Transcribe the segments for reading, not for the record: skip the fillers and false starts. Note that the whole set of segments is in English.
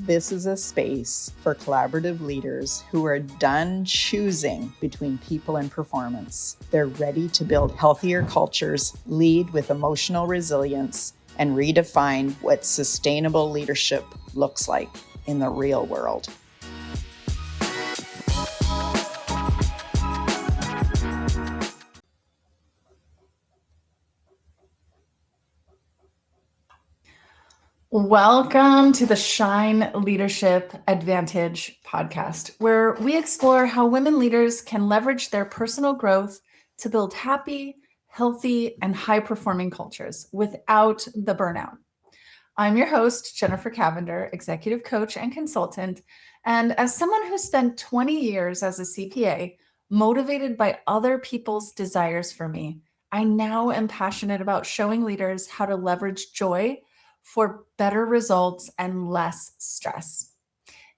This is a space for collaborative leaders who are done choosing between people and performance. They're ready to build healthier cultures, lead with emotional resilience, and redefine what sustainable leadership looks like in the real world. Welcome to the Shine Leadership Advantage podcast, where we explore how women leaders can leverage their personal growth to build happy, healthy, and high-performing cultures without the burnout. I'm your host, Jennifer Cavender, executive coach and consultant. And as someone who spent 20 years as a CPA, motivated by other people's desires for me, I now am passionate about showing leaders how to leverage joy for better results and less stress.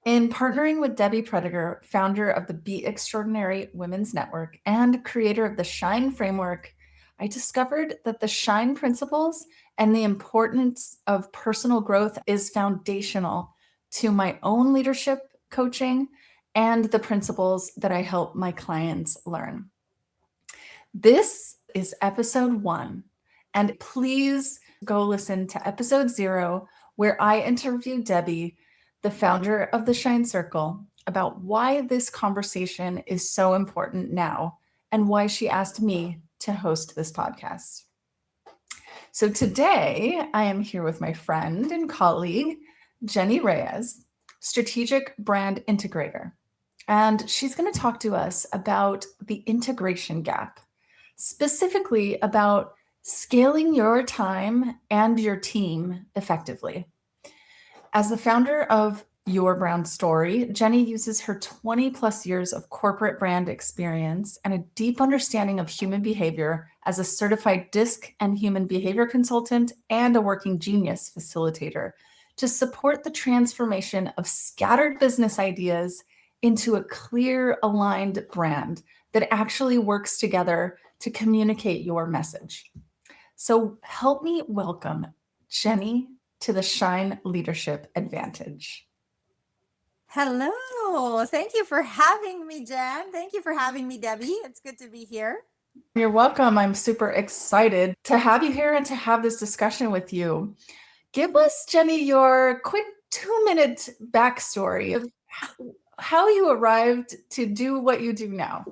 In partnering with Debbie Prediger, founder of the Be Extraordinary Women's Network and creator of the Shine Framework, I discovered that the Shine principles and the importance of personal growth is foundational to my own leadership coaching and the principles that I help my clients learn. This is episode 1, and please go listen to episode 0, where I interviewed Debbie, the founder of the Shine Circle, about why this conversation is so important now and why she asked me to host this podcast. So today I am here with my friend and colleague, Jenny Reyes, strategic brand integrator. And she's going to talk to us about the integration gap, specifically about scaling your time and your team effectively. As the founder of Your Brand Story, Jenny uses her 20 plus years of corporate brand experience and a deep understanding of human behavior as a certified DISC and human behavior consultant and a working genius facilitator to support the transformation of scattered business ideas into a clear, aligned brand that actually works together to communicate your message. So help me welcome Jenny to the Shine Leadership Advantage. Hello. Thank you for having me, Jen. Thank you for having me, Debbie. It's good to be here. You're welcome. I'm super excited to have you here and to have this discussion with you. Give us, Jenny, your quick 2-minute backstory of how you arrived to do what you do now.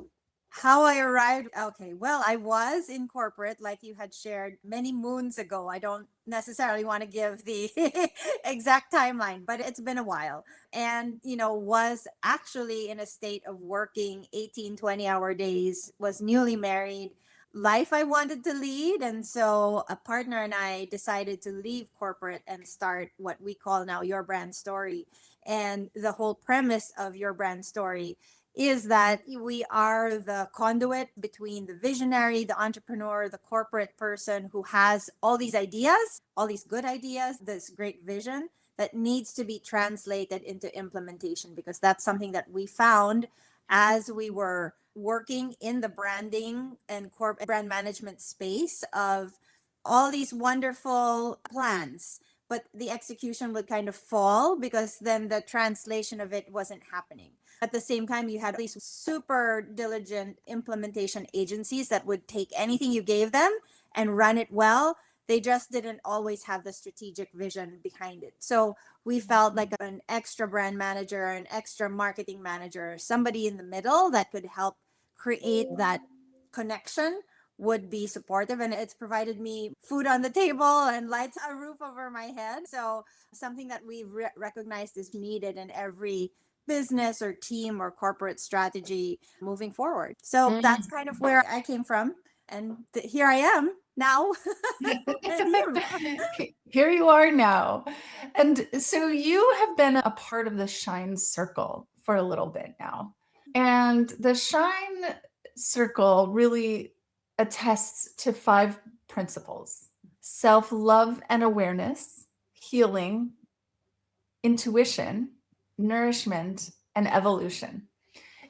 How I arrived. Okay. Well, I was in corporate, like you had shared many moons ago. I don't necessarily want to give the exact timeline, but it's been a while. And, was actually in a state of working 18, 20-hour days, was newly married, life I wanted to lead. And so a partner and I decided to leave corporate and start what we call now Your Brand Story. And the whole premise of Your Brand Story is that we are the conduit between the visionary, the entrepreneur, the corporate person who has all these ideas, all these good ideas, this great vision that needs to be translated into implementation, because that's something that we found as we were working in the branding and corporate brand management space of all these wonderful plans, but the execution would kind of fall because then the translation of it wasn't happening. At the same time, you had these super diligent implementation agencies that would take anything you gave them and run it well. They just didn't always have the strategic vision behind it. So we felt like an extra brand manager, an extra marketing manager, somebody in the middle that could help create that connection would be supportive. And it's provided me food on the table and lights, a roof over my head. So something that we recognized is needed in every business or team or corporate strategy moving forward. So that's kind of where I came from. And here I am now. Here you are now. And so you have been a part of the Shine Circle for a little bit now. And the Shine Circle really attests to 5 principles: self-love and awareness, healing, intuition, nourishment, and evolution.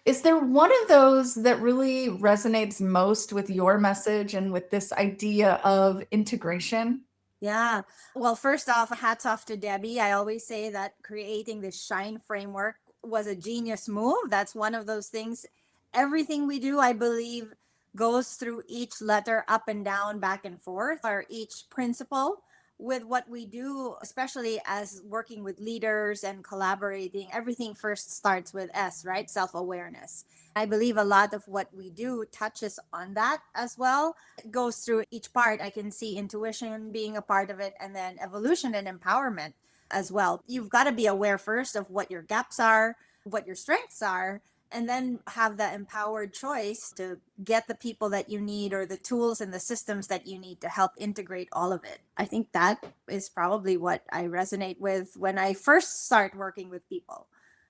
Is there one of those that really resonates most with your message and with this idea of integration? Yeah. Well, first off, hats off to Debbie. I always say that creating this shine framework was a genius move. That's one of those things. Everything we do, I believe, goes through each letter up and down, back and forth, or each principle with what we do, especially as working with leaders and collaborating. Everything first starts with S, right? Self awareness. I believe a lot of what we do touches on that as well. It goes through each part. I can see intuition being a part of it, and then evolution and empowerment as well. You've got to be aware first of what your gaps are, what your strengths are, and then have that empowered choice to get the people that you need or the tools and the systems that you need to help integrate all of it. I think that is probably what I resonate with when I first start working with people.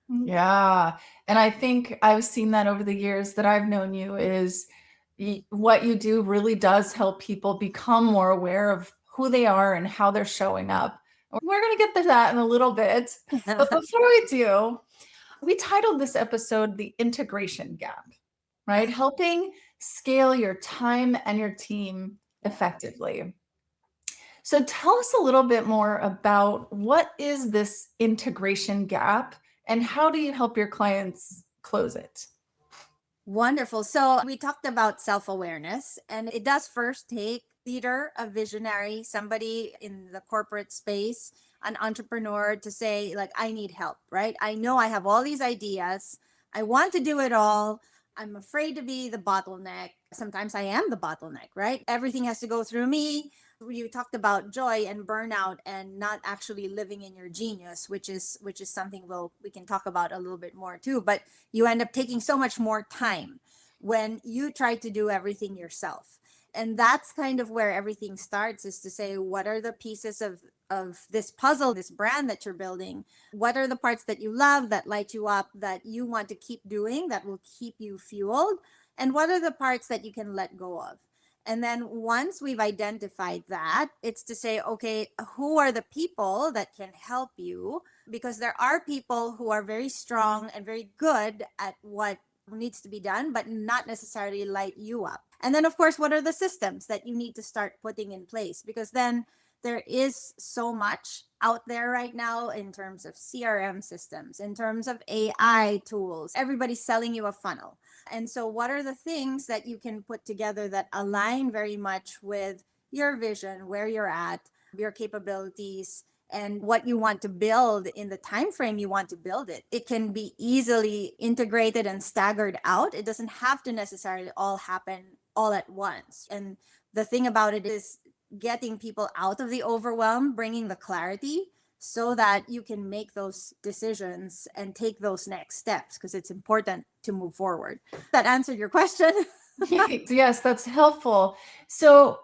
Yeah. And I think I've seen that over the years that I've known you is what you do really does help people become more aware of who they are and how they're showing up. We're going to get to that in a little bit. But before we do, we titled this episode The Integration Gap, right? Helping scale your time and your team effectively. So tell us a little bit more about what is this integration gap and how do you help your clients close it? Wonderful. So we talked about self-awareness, and it does first take leader, a visionary, somebody in the corporate space, an entrepreneur to say, like, I need help, right? I know I have all these ideas. I want to do it all. I'm afraid to be the bottleneck. Sometimes I am the bottleneck, right? Everything has to go through me. You talked about joy and burnout and not actually living in your genius, which is something we can talk about a little bit more too. But you end up taking so much more time when you try to do everything yourself. And that's kind of where everything starts, is to say, what are the pieces of this puzzle, this brand that you're building? What are the parts that you love, that light you up, that you want to keep doing, that will keep you fueled? And what are the parts that you can let go of? And then once we've identified that, it's to say, okay, who are the people that can help you? Because there are people who are very strong and very good at what needs to be done, but not necessarily light you up. And then, of course, what are the systems that you need to start putting in place? Because then there is so much out there right now in terms of CRM systems, in terms of AI tools. Everybody's selling you a funnel. And so, what are the things that you can put together that align very much with your vision, where you're at, your capabilities, and what you want to build in the time frame you want to build it? It can be easily integrated and staggered out. It doesn't have to necessarily all happen all at once. And the thing about it is getting people out of the overwhelm, bringing the clarity so that you can make those decisions and take those next steps, because it's important to move forward. That answered your question? Yes, that's helpful. So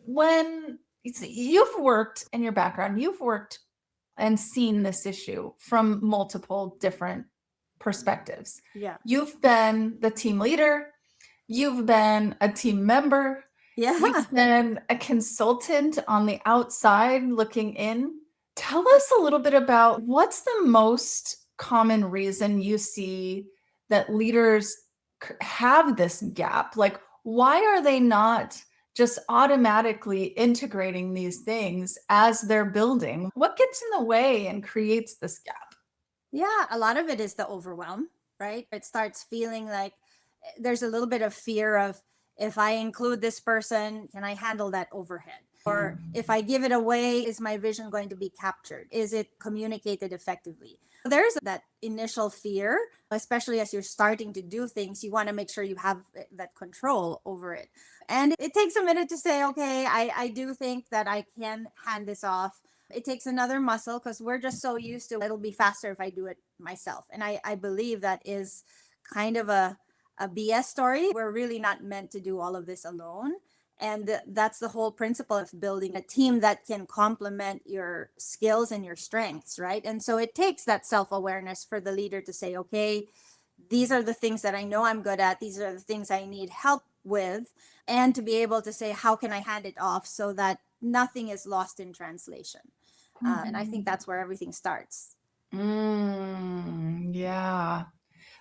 when you've worked in your background, you've worked and seen this issue from multiple different perspectives. Yeah. You've been the team leader, you've been a team member, Yeah. you've been a consultant on the outside looking in. Tell us a little bit about what's the most common reason you see that leaders have this gap? Like, why are they not just automatically integrating these things as they're building? What gets in the way and creates this gap? Yeah, a lot of it is the overwhelm, right? It starts feeling like there's a little bit of fear of, if I include this person, can I handle that overhead? Or if I give it away, is my vision going to be captured? Is it communicated effectively? There's that initial fear, especially as you're starting to do things. You want to make sure you have that control over it. And it takes a minute to say, okay, I do think that I can hand this off. It takes another muscle, because we're just so used to it'll be faster if I do it myself. And I believe that is kind of a BS story. We're really not meant to do all of this alone. And that's the whole principle of building a team that can complement your skills and your strengths, right? And so it takes that self-awareness for the leader to say, okay, these are the things that I know I'm good at. These are the things I need help with. And to be able to say, how can I hand it off so that nothing is lost in translation? And I think that's where everything starts. Yeah.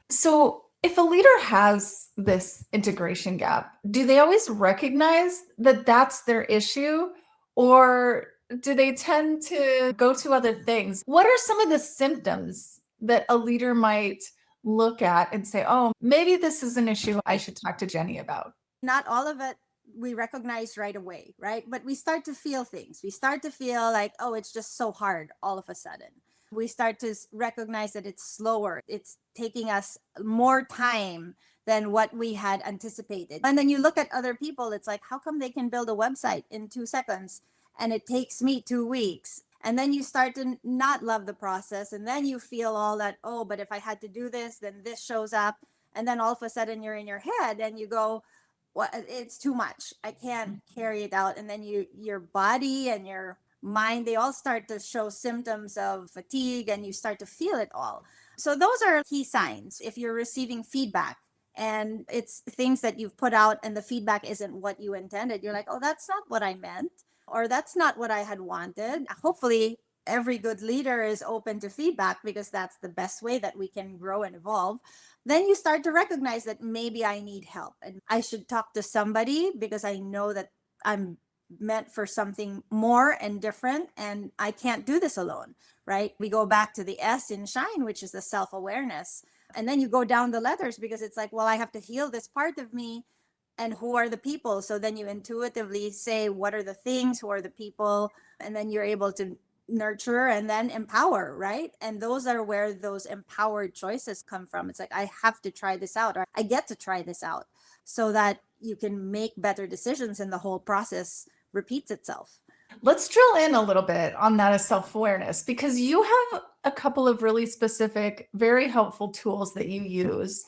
So if a leader has this integration gap, do they always recognize that that's their issue? Or do they tend to go to other things? What are some of the symptoms that a leader might look at and say, oh, maybe this is an issue I should talk to Jenny about? Not all of it we recognize right away, right? But we start to feel things. We start to feel like, oh, it's just so hard all of a sudden. We start to recognize that it's slower. It's taking us more time than what we had anticipated. And then you look at other people, it's like, how come they can build a website in 2 seconds and it takes me 2 weeks? And then you start to not love the process. And then you feel all that, oh, but if I had to do this, then this shows up. And then all of a sudden you're in your head and you go, well, it's too much. I can't carry it out. And then your body and your mind, they all start to show symptoms of fatigue and you start to feel it all. So those are key signs. If you're receiving feedback and it's things that you've put out and the feedback isn't what you intended, you're like, oh, that's not what I meant, or that's not what I had wanted. Hopefully every good leader is open to feedback because that's the best way that we can grow and evolve. Then you start to recognize that maybe I need help and I should talk to somebody because I know that I'm meant for something more and different and I can't do this alone, right? We go back to the S in Shine, which is the self-awareness. And then you go down the letters because it's like, well, I have to heal this part of me. And who are the people? So then you intuitively say, what are the things? Who are the people? And then you're able to nurture and then empower, right? And those are where those empowered choices come from. It's like, I have to try this out, or I get to try this out, so that you can make better decisions and the whole process repeats itself. Let's drill in a little bit on that as self-awareness, because you have a couple of really specific, very helpful tools that you use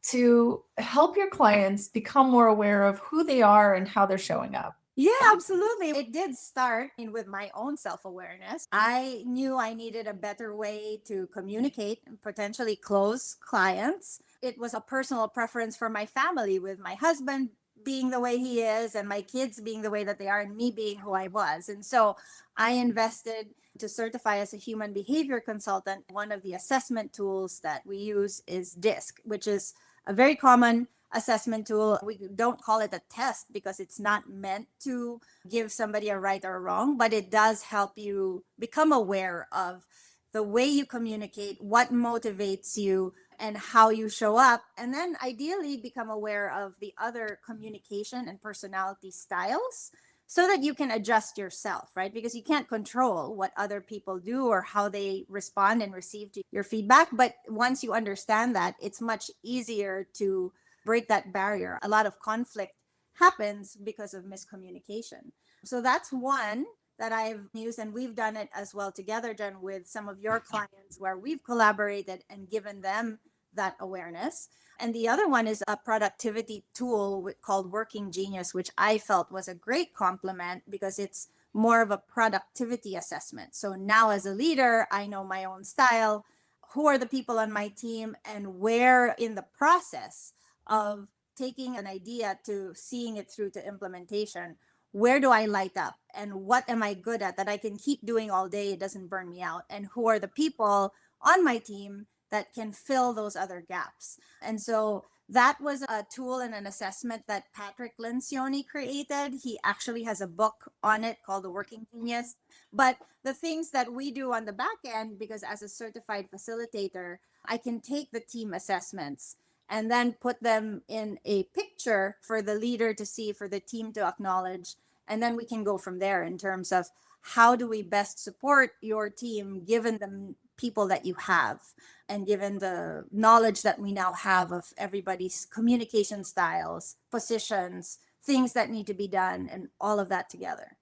to help your clients become more aware of who they are and how they're showing up. Yeah, absolutely. It did start with my own self awareness. I knew I needed a better way to communicate and potentially close clients. It was a personal preference for my family, with my husband being the way he is and my kids being the way that they are and me being who I was. And so I invested to certify as a human behavior consultant. One of the assessment tools that we use is DISC, which is a very common assessment tool. We don't call it a test because it's not meant to give somebody a right or a wrong, but it does help you become aware of the way you communicate, what motivates you, and how you show up. And then ideally become aware of the other communication and personality styles so that you can adjust yourself, right? Because you can't control what other people do or how they respond and receive to your feedback. But once you understand that, it's much easier to break that barrier. A lot of conflict happens because of miscommunication. So that's one that I've used, and we've done it as well together, Jen, with some of your clients where we've collaborated and given them that awareness. And the other one is a productivity tool called Working Genius, which I felt was a great complement because it's more of a productivity assessment. So now as a leader, I know my own style, who are the people on my team, and where in the process of taking an idea to seeing it through to implementation, where do I light up and what am I good at that I can keep doing all day, it doesn't burn me out, and who are the people on my team that can fill those other gaps. And so that was a tool and an assessment that Patrick Lencioni created. He actually has a book on it called The Working Genius. But the things that we do on the back end, because as a certified facilitator, I can take the team assessments and then put them in a picture for the leader to see, for the team to acknowledge. And then we can go from there in terms of how do we best support your team given the people that you have and given the knowledge that we now have of everybody's communication styles, positions, things that need to be done, and all of that together.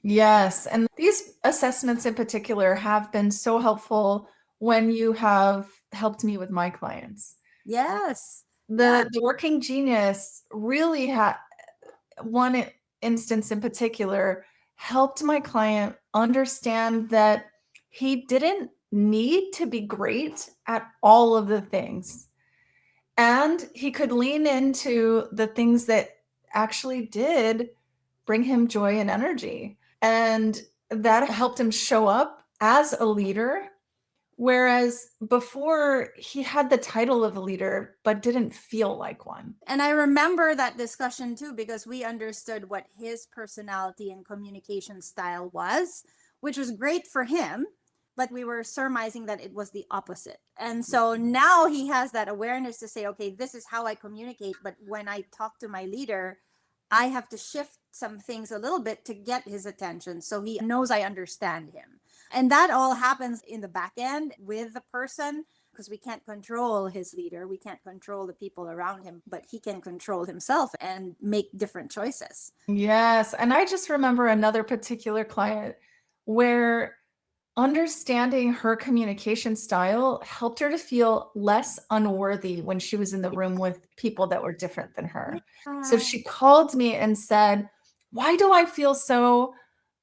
Yes. And these assessments in particular have been so helpful when you have helped me with my clients. Yes. The Working Genius really had one instance in particular helped my client understand that he didn't need to be great at all of the things. And he could lean into the things that actually did bring him joy and energy. And that helped him show up as a leader Whereas before he had the title of a leader, but didn't feel like one. And I remember that discussion too, because we understood what his personality and communication style was, which was great for him. But we were surmising that it was the opposite. And so now he has that awareness to say, okay, this is how I communicate. But when I talk to my leader, I have to shift some things a little bit to get his attention so he knows I understand him. And that all happens in the back end with the person, because we can't control his leader. We can't control the people around him, but he can control himself and make different choices. Yes. And I just remember another particular client where understanding her communication style helped her to feel less unworthy when she was in the room with people that were different than her. So she called me and said, "Why do I feel so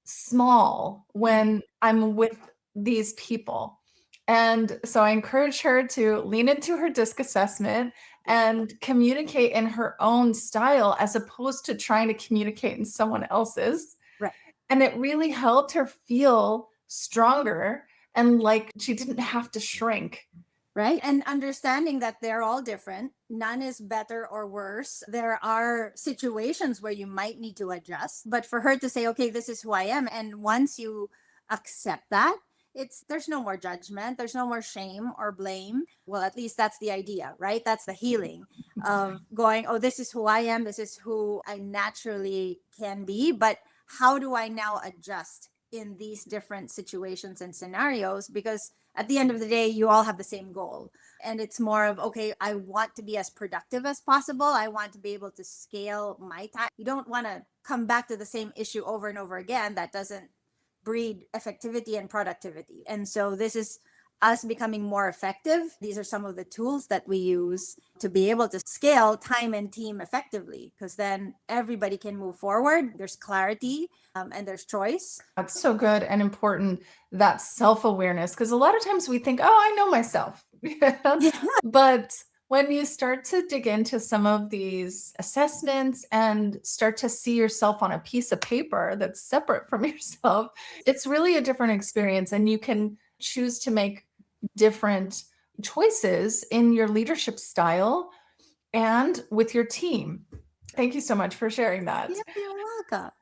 small when I'm with these people?" And so I encouraged her to lean into her disc assessment and communicate in her own style as opposed to trying to communicate in someone else's. Right. And it really helped her feel stronger and like she didn't have to shrink. Right. And understanding that they're all different, none is better or worse. There are situations where you might need to adjust, but for her to say, okay, this is who I am. And once you accept that, there's no more judgment, there's no more shame or blame. Well, at least that's the idea, right? That's the healing of going, oh, this is who I am, this is who I naturally can be, but how do I now adjust in these different situations and scenarios? Because at the end of the day, you all have the same goal. And it's more of, okay, I want to be as productive as possible. I want to be able to scale my time. You don't want to come back to the same issue over and over again. That doesn't breed effectivity and productivity. And so this is us becoming more effective. These are some of the tools that we use to be able to scale time and team effectively, because then everybody can move forward. There's clarity and there's choice. That's so good and important, that self-awareness, because a lot of times we think, oh, I know myself. But when you start to dig into some of these assessments and start to see yourself on a piece of paper that's separate from yourself, it's really a different experience. And you can choose to make different choices in your leadership style and with your team. Thank you so much for sharing that. Yeah, you're welcome.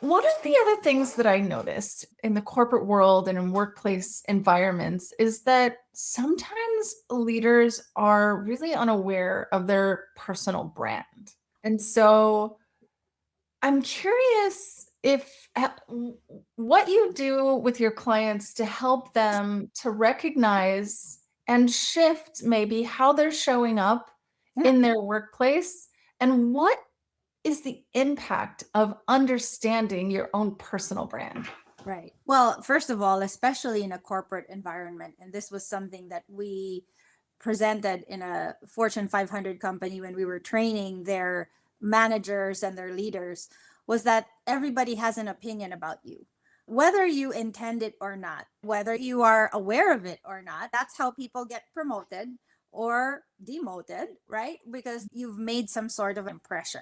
One of the other things that I noticed in the corporate world and in workplace environments is that sometimes leaders are really unaware of their personal brand. And so I'm curious if what you do with your clients to help them to recognize and shift maybe how they're showing up Yeah. in their workplace, and what is the impact of understanding your own personal brand? Right. Well, first of all, especially in a corporate environment, and this was something that we presented in a Fortune 500 company when we were training their managers and their leaders, was that everybody has an opinion about you. Whether you intend it or not, whether you are aware of it or not, that's how people get promoted or demoted, right? Because you've made some sort of impression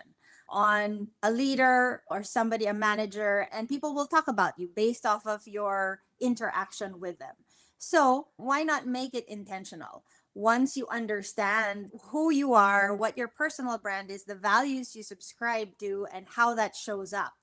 on a leader or somebody, a manager, and people will talk about you based off of your interaction with them. So why not make it intentional? Once you understand who you are, what your personal brand is, the values you subscribe to, and how that shows up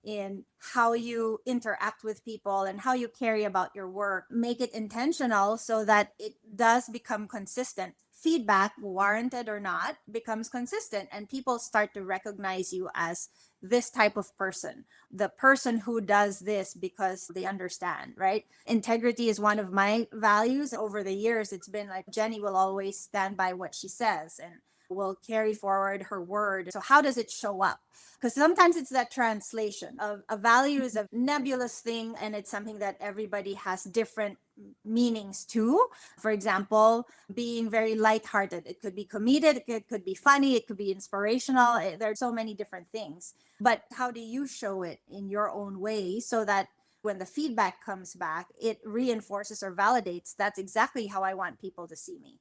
in how you interact with people and how you carry about your work, make it intentional so that it does become consistent. Feedback, warranted or not, becomes consistent, and people start to recognize you as this type of person, the person who does this because they understand, right? Integrity is one of my values. Over the years, it's been like Jenny will always stand by what she says and will carry forward her word. So how does it show up? Because sometimes it's that translation of a value is a nebulous thing, and it's something that everybody has different meanings to. For example, being very lighthearted. It could be comedic, it could be funny, it could be inspirational. There are so many different things. But how do you show it in your own way so that when the feedback comes back, it reinforces or validates that's exactly how I want people to see me.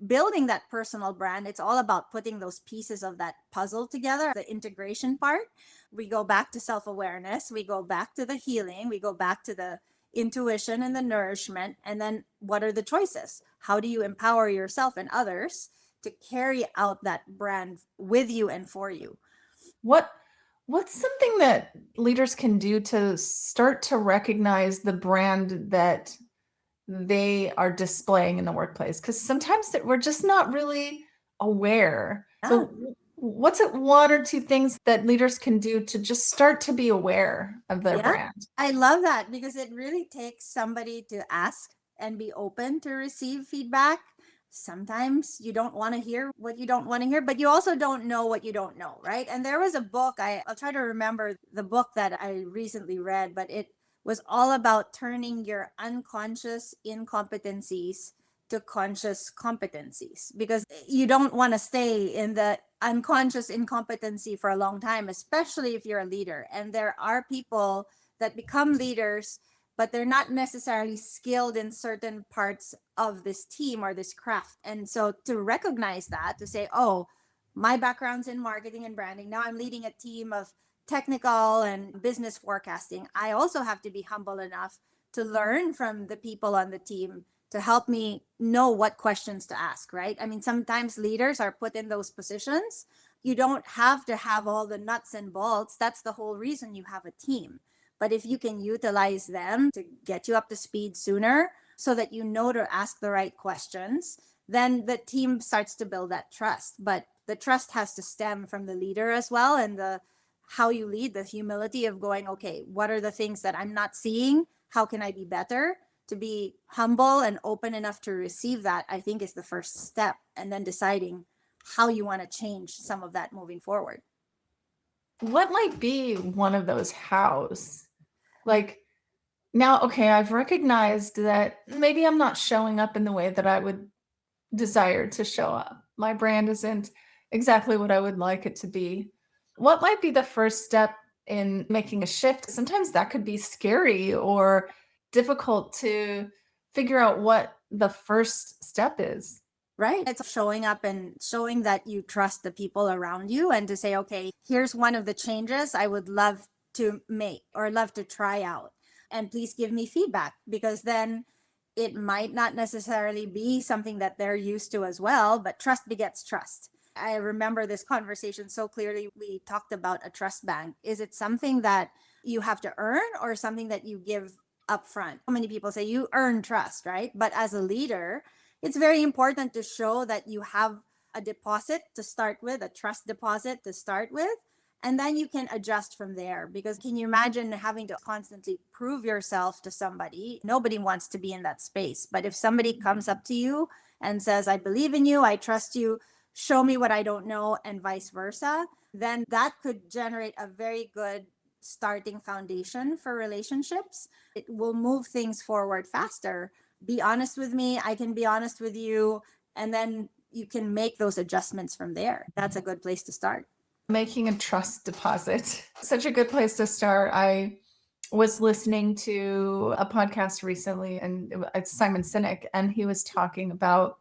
Building that personal brand, it's all about putting those pieces of that puzzle together, the integration part. We go back to self-awareness, we go back to the healing, we go back to the intuition and the nourishment. And then what are the choices? How do you empower yourself and others to carry out that brand with you and for you? What's something that leaders can do to start to recognize the brand that they are displaying in the workplace? Because sometimes we're just not really aware. So what's it one or two things that leaders can do to just start to be aware of their brand? I love that because it really takes somebody to ask and be open to receive feedback. Sometimes you don't want to hear what you don't want to hear, but you also don't know what you don't know, right? And there was a book, I'll try to remember the book that I recently read, but it was all about turning your unconscious incompetencies to conscious competencies, because you don't want to stay in the unconscious incompetency for a long time, especially if you're a leader. And there are people that become leaders, but they're not necessarily skilled in certain parts of this team or this craft. And so to recognize that, to say, oh, my background's in marketing and branding. Now I'm leading a team of technical and business forecasting. I also have to be humble enough to learn from the people on the team to help me know what questions to ask, right? I mean, sometimes leaders are put in those positions. You don't have to have all the nuts and bolts. That's the whole reason you have a team. But if you can utilize them to get you up to speed sooner so that you know to ask the right questions, then the team starts to build that trust. But the trust has to stem from the leader as well, and the how you lead, the humility of going, okay, what are the things that I'm not seeing? How can I be better? To be humble and open enough to receive that, I think, is the first step. And then deciding how you want to change some of that moving forward. What might be one of those hows? Like, now, okay, I've recognized that maybe I'm not showing up in the way that I would desire to show up. My brand isn't exactly what I would like it to be. What might be the first step in making a shift? Sometimes that could be scary or difficult to figure out what the first step is. Right. It's showing up and showing that you trust the people around you, and to say, okay, here's one of the changes I would love to make or love to try out. And please give me feedback, because then it might not necessarily be something that they're used to as well, but trust begets trust. I remember this conversation so clearly. We talked about a trust bank. Is it something that you have to earn or something that you give upfront? How many people say you earn trust, right? But as a leader, it's very important to show that you have a deposit to start with, a trust deposit to start with, and then you can adjust from there. Because can you imagine having to constantly prove yourself to somebody? Nobody wants to be in that space. But if somebody comes up to you and says, I believe in you, I trust you, show me what I don't know, and vice versa, then that could generate a very good starting foundation for relationships. It will move things forward faster. Be honest with me, I can be honest with you, and then you can make those adjustments from there. That's a good place to start. Making a trust deposit. Such a good place to start. I was listening to a podcast recently, and it's Simon Sinek, and he was talking about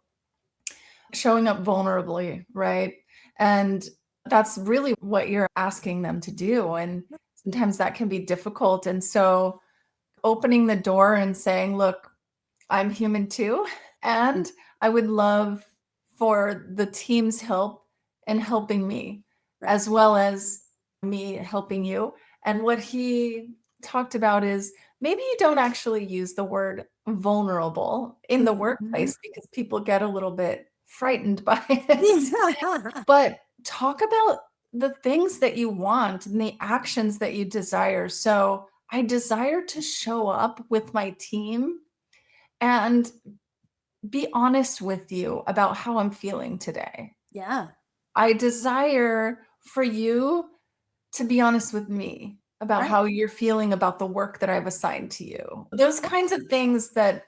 showing up vulnerably, right? And that's really what you're asking them to do. And sometimes that can be difficult. And so opening the door and saying, look, I'm human too. And I would love for the team's help in helping me, as well as me helping you. And what he talked about is maybe you don't actually use the word vulnerable in the workplace because people get a little bit frightened by it. But talk about the things that you want and the actions that you desire. So I desire to show up with my team and be honest with you about how I'm feeling today. Yeah. I desire for you to be honest with me about how you're feeling about the work that I've assigned to you. Those kinds of things that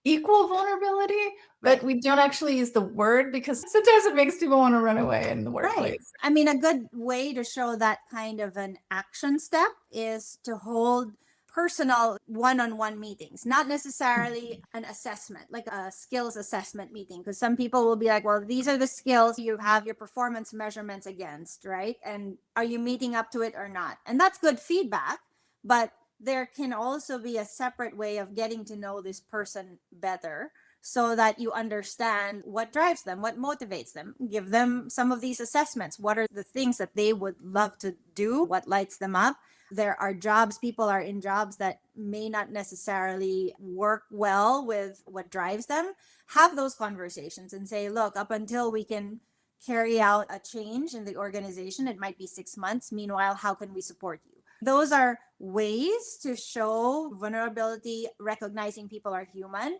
equal vulnerability, but we don't actually use the word because sometimes it makes people want to run away in the workplace. I mean, a good way to show that kind of an action step is to hold personal one-on-one meetings, not necessarily an assessment, like a skills assessment meeting, because some people will be like, well, these are the skills you have your performance measurements against, right? And are you meeting up to it or not? And that's good feedback, but there can also be a separate way of getting to know this person better so that you understand what drives them, what motivates them. Give them some of these assessments. What are the things that they would love to do? What lights them up? There are jobs, people are in jobs that may not necessarily work well with what drives them. Have those conversations and say, look, up until we can carry out a change in the organization, it might be 6 months. Meanwhile, how can we support you? Those are ways to show vulnerability, recognizing people are human.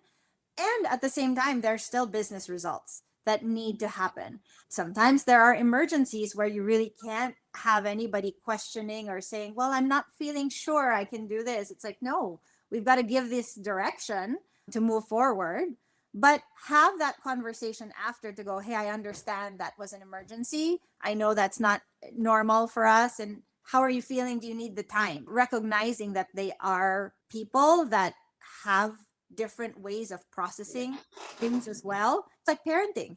And at the same time, there's still business results that need to happen. Sometimes there are emergencies where you really can't have anybody questioning or saying, well, I'm not feeling sure I can do this. It's like, no, we've got to give this direction to move forward. But have that conversation after to go, hey, I understand that was an emergency. I know that's not normal for us. And how are you feeling? Do you need the time? Recognizing that they are people that have different ways of processing things as well. It's like parenting.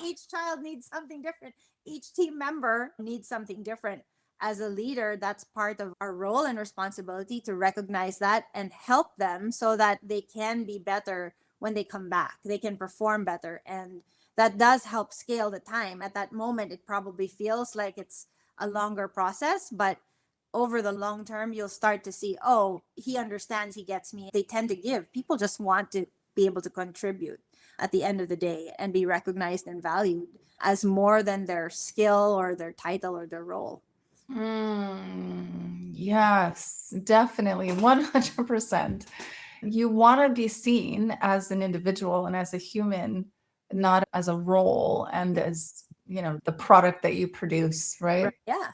Each child needs something different. Each team member needs something different. As a leader, that's part of our role and responsibility to recognize that and help them so that they can be better when they come back. They can perform better. And that does help scale the time. At that moment, it probably feels like it's a longer process, but over the long term, you'll start to see, oh, he understands, he gets me. They tend to give. People just want to be able to contribute at the end of the day and be recognized and valued as more than their skill or their title or their role. Yes, definitely. 100%. You want to be seen as an individual and as a human, not as a role and as, the product that you produce, right? Yeah.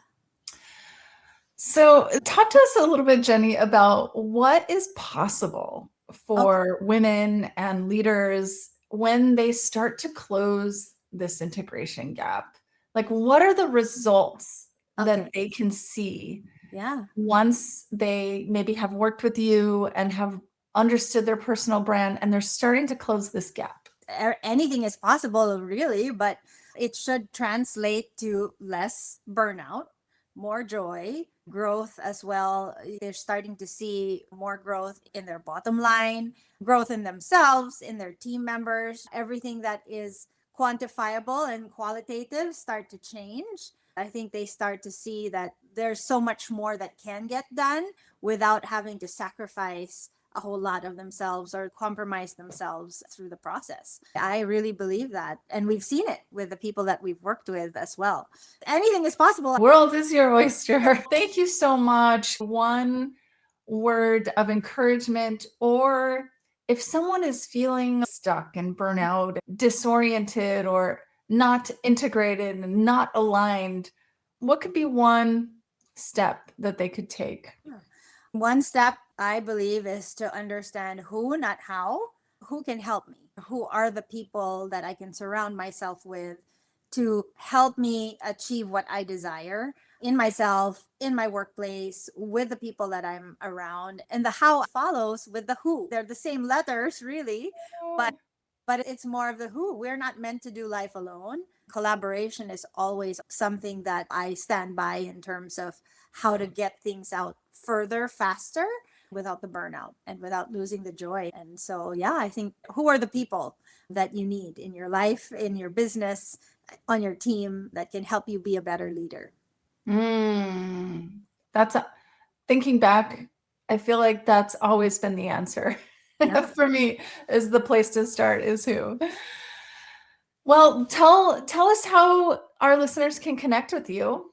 So talk to us a little bit, Jenny, about what is possible for women and leaders when they start to close this integration gap. Like, what are the results that they can see once they maybe have worked with you and have understood their personal brand and they're starting to close this gap? Anything is possible, really, but it should translate to less burnout, more joy, growth as well. They're starting to see more growth in their bottom line, growth in themselves, in their team members. Everything that is quantifiable and qualitative start to change. I think they start to see that there's so much more that can get done without having to sacrifice a whole lot of themselves or compromise themselves through the process. I really believe that. And we've seen it with the people that we've worked with as well. Anything is possible. World is your oyster. Thank you so much. One word of encouragement, or if someone is feeling stuck and burnout, disoriented, or not integrated and not aligned, what could be one step that they could take? One step, I believe, is to understand who, not how. Who can help me? Who are the people that I can surround myself with to help me achieve what I desire in myself, in my workplace, with the people that I'm around? And the how follows with the who. They're the same letters, really, but it's more of the who. We're not meant to do life alone. Collaboration is always something that I stand by in terms of how to get things out further, faster, without the burnout and without losing the joy. And so, yeah, I think who are the people that you need in your life, in your business, on your team that can help you be a better leader? That's thinking back. I feel like that's always been the answer. For me, is the place to start is who. Well, tell us how our listeners can connect with you.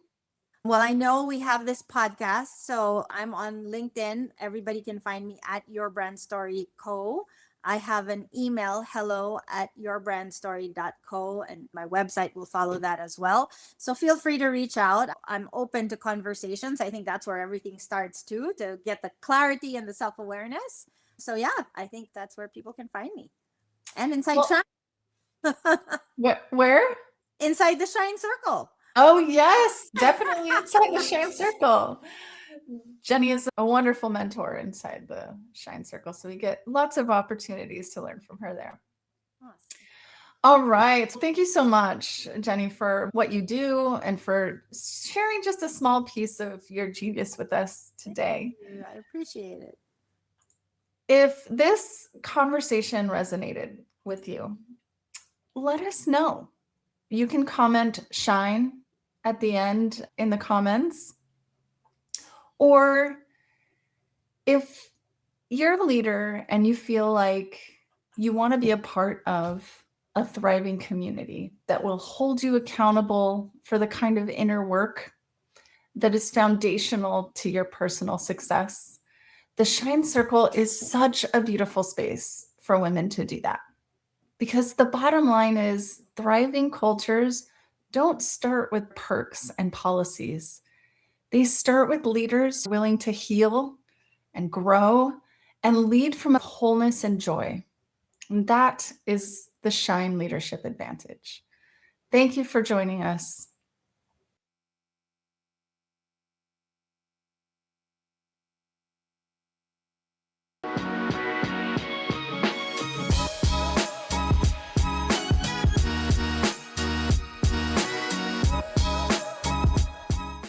Well, I know we have this podcast, so I'm on LinkedIn. Everybody can find me at Your Brand Story Co. I have an email, hello@yourbrandstory.co, and my website will follow that as well. So feel free to reach out. I'm open to conversations. I think that's where everything starts too, to get the clarity and the self-awareness. So yeah, I think that's where people can find me. And inside Shine. Where? Inside the Shine Circle. Oh, yes, definitely inside the Shine Circle. Jenny is a wonderful mentor inside the Shine Circle, so we get lots of opportunities to learn from her there. Awesome. All right. Thank you so much, Jenny, for what you do and for sharing just a small piece of your genius with us today. Thank you. I appreciate it. If this conversation resonated with you, let us know. You can comment shine at the end in the comments. Or if you're a leader and you feel like you want to be a part of a thriving community that will hold you accountable for the kind of inner work that is foundational to your personal success, the Shine Circle is such a beautiful space for women to do that. Because the bottom line is thriving cultures don't start with perks and policies. They start with leaders willing to heal and grow and lead from wholeness and joy. And that is the Shine Leadership Advantage. Thank you for joining us.